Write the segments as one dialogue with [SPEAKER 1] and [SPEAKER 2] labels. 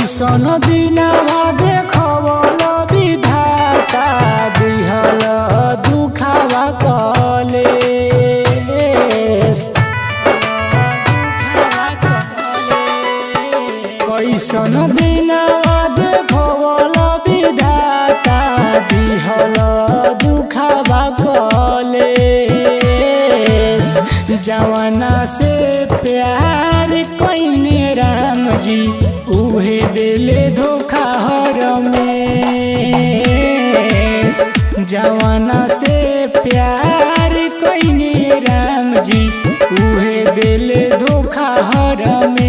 [SPEAKER 1] कैसन दिनवा देखवल विधाता दिहल दुखावा कलेस। कैसन दिनवा देखवल विधाता दिहल दुखावा कलेस। जवाना से प्यार कइने राम जी उहे दिले धोखा हरमेश। जवाना से प्यार कइने राम जी उहे दिले धोखा हरमेश।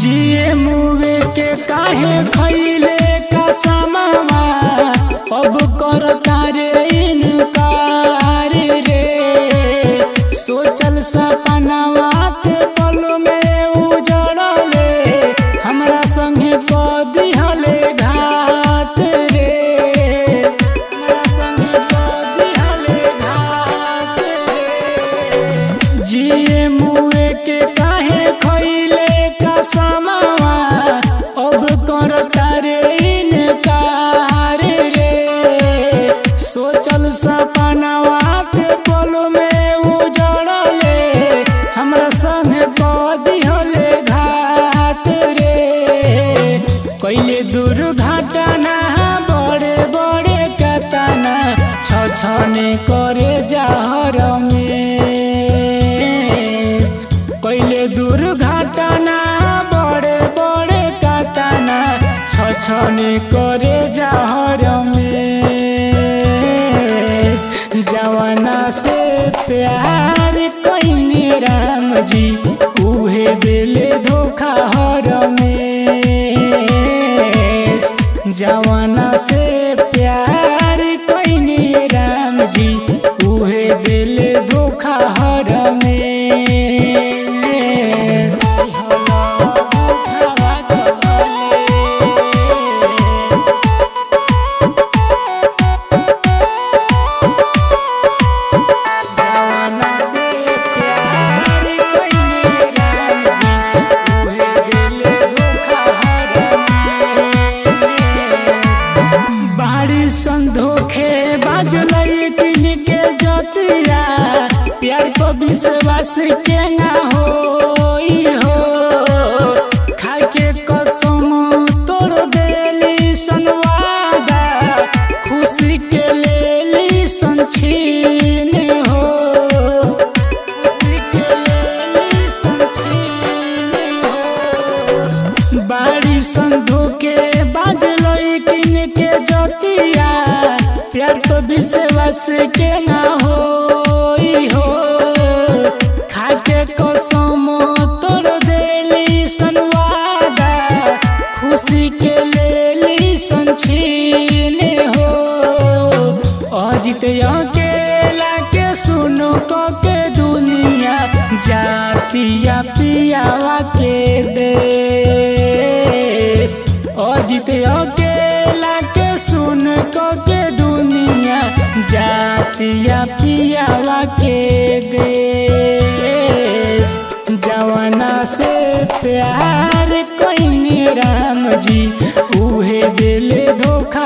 [SPEAKER 1] जिए मुवे के काहे खइले कसमवा अब करता रे इनकार रे। सोचल सपनावा ते पल में उजड़ले हमरा संगे क दिहले घात रे। हमरा संगे क दिहले घात रे। जिए मुवे के काहे खइले कसमवा अब करता रे इनकार रे। सोचल सपनावा ते पल में उजड़ले हमरा संगे क दिहले घात रे। कइले दुर्घटना बड़े बड़े कतना छछने करे जहर में। कइले दुर्घटना बड़े बड़े कतना छछने करे जहर में। जवाना से प्यार कइने राम जी उहे दिले धोखा हरमेश। जवाना से प्यार कइने राम जी उहे दिले धोखा हरमेश। संधोखे बाजलई किन के जतिया प्यार पर विश्वास के ना होई हो। खाके कसम तोड़ देली सनवादा खुशी के लेली संछीन हो। खुशी के लेली संछीन हो। बाड़ी संधोखे बाजलई किन के जतिया प्यार तो विश्वास के ना होई हो। खाके कसम तोड़ देली सनवादा खुशी के लेली संछीन हो। अजित अकेला के सुनो को के दुनिया जातिया पियावा के देश। अजित अकेला के सुन को के दुनिया जातिया पियावा के देश। जवाना से प्यार कइने राम जी उहे दिले धोखा